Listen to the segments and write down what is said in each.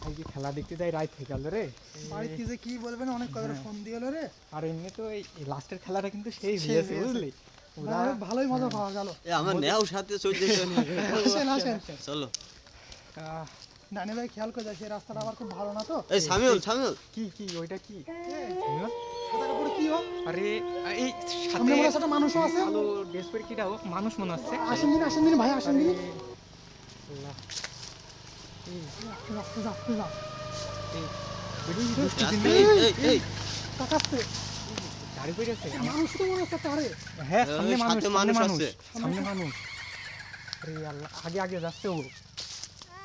আজকে খেলা দেখতে যাই, রাত হয়ে গেল রে। বাড়িতে যে কি বলবেন, অনেক কথা ফোন দিয়ে গেল রে। আর এমনি তো এই লাস্টের খেলাটা কিন্তু সেই হয়েছে, বুঝলি? ভালোই মজা পাওয়া গেল। আমার নেও সাথে চলে যেতে আসেন আসেন চলো। ডানে ভাই খেয়াল করে যায়, সেই রাস্তাটা আবার খুব ভালো না তো। এই সামিউল সামিউল কি কি ওইটা কি? সাদা কাপড়ে কি হোক? আরে এই সামনে সাথে মনে হচ্ছে একটা মানুষও আছে। কালো ড্রেস পরে কিটা হোক, মানুষ মনে হচ্ছে। আসেন দিন ভাই, আসেন দিন। আল্লাহ, রাস্তা যা এই কাকাচ্ছে গাড়ি পড়ে আছে। মানুষ তো মনে হচ্ছে তারে। হ্যাঁ, সামনে মানুষ, সাথে সামনে মানুষ মানুষ, আছে। সামনে মানুষ। আরে আল্লাহ, আগে আগে যাচ্ছে ও।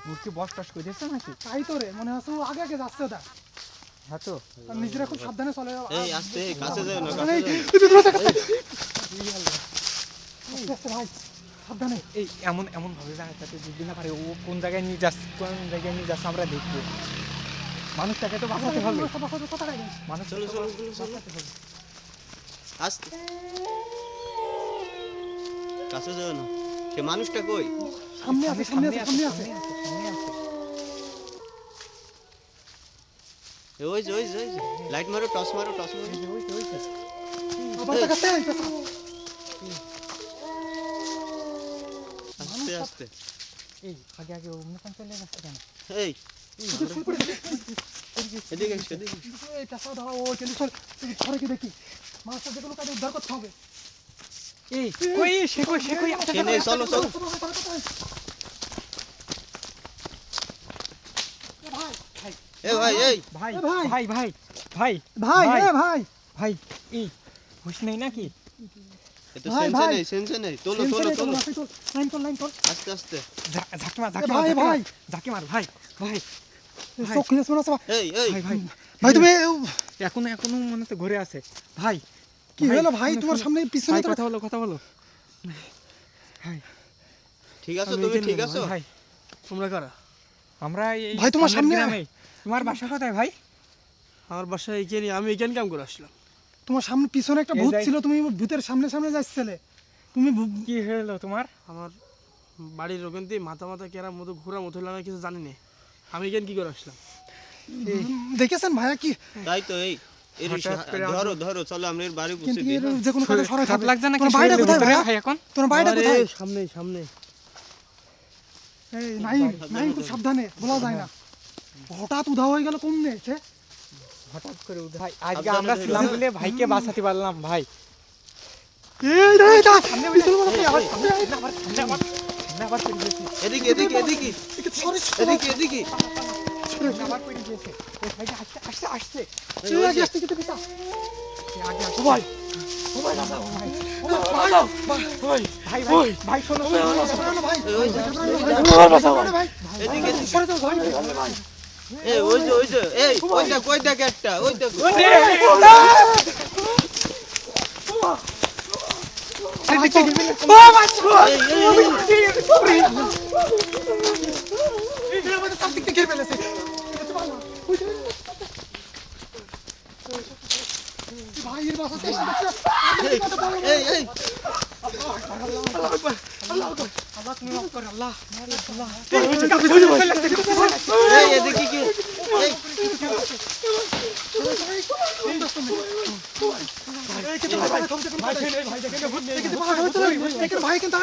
ওর কি বস টস করে দিচ্ছে নাকি? তাই তো রে, মনে হচ্ছে ও আগে যাচ্ছে ওটা। হ্যাঁ তো, আর নিজেরা খুব সাবধানে চলে। এই আস্তে কাছে যাও না, আস্তে ভাই সাবধানে। এই এমন এমন ভাবে যায় যাতে বুঝতে না পারে ও কোন জায়গায় নিয়ে যাচ্ছে, আমরা দেখবো। মানুষটাকে তো বাঁচাতে হবে। মানুষ চলো চলো চলো আস্তে কাছে যাও না। সে মানুষটা কই? সামনে আছে। ওই যে লাইট মারো, টস মারো। আবার তাকাচ্ছে। আস্তে আস্তে। এই আগে আগে অন্য কান চলে যাচ্ছে কেন? এই এদিকে এসো, এদিকে। এই পেশা দাও, ও চলে চল। ঘরে কি দেখি মাছটা যেগুলো কাজে উদ্ধার করতে হবে। এই কই সে কই এনে চলো চলো। এ ভাই এই ভাই ভাই। ভাই ভাই ভাই ভাই ভাই ভাই এই হুশ নেই নাকি? এত ভাই, সেন্সে নেই। তোলো লাইন তোল। আস্তে আস্তে। ঝাঁকি মার ভাই। ঝাঁকি মার ভাই ভাই চোখ খুলে শোনা সব। এই ভাই ভাই ভাই তুমি এখনো মনে তো ঘুরে আছে। ভাই কি হলো ভাই, তোমার সামনে পিছনে ভাই, তো কথা বলো ভাই। ঠিক আছো তুমি? ঠিক আছো? ভাই তোমরা কারা? আমরা এই ভাই, তোমার সামনে- গ্রামে। তোমার বাসা কোথায় ভাই? আমার বাসায় এইখানে, আমি এইখানে কাম করে আসলাম। তোমার সামনে পিছনে একটা ভূত ছিল, তুমি ভূতের সামনে যাচ্ছিলে। তুমি কি হলো তোমার? আমার বাড়ির ওখান থেকে মাথা কেরার মতো ঘোরার মতো হলো, আমি কিছু জানি না। আমি এখানে কি করে আসলাম? দেখেছেন ভাইয়া কি? তাই তো এই হঠাৎ করে ধরো চলো আমরা এর বাড়ি কিন্তু পৌঁছে এর দিই। যে কোনো কাজে সরাই খারাপ থাকবে। লাগছে নাকি? তোমার বাড়িটা কোথায় ভাইয়া? ভাই এখন তোমার বাড়িটা আরে, কোথায়? সামনে। এই নাইম খুব সাবধানে, বলা যায় না। হঠাৎ উধাও হয়ে গেল কোন নেছে? হঠাৎ করে ভাই আজকে আমরা ছিলাম বলে ভাইকে বাঁচাতে পারলাম ভাই। এই রে এটা পিছনে মনে হয় আবার সামনে আবার পড়ে গেছে। এদিকে সরি আবার পড়ে গেছে। এই ভাইটা আসছে তুই আগে আসতে যেতে পিতা। আগে আসছে। ভাই ভাই শোনো ভাই এদিকে সরে যাও ভাই। এই ওই যে এই ওই দেখ একটা ওই দেখ। ভাইয়ের বাসা চেষ্টা এই আল্লাহ তুমি মাফ করো আল্লাহ। এই এদিকে কি এই ভাই কিন্তু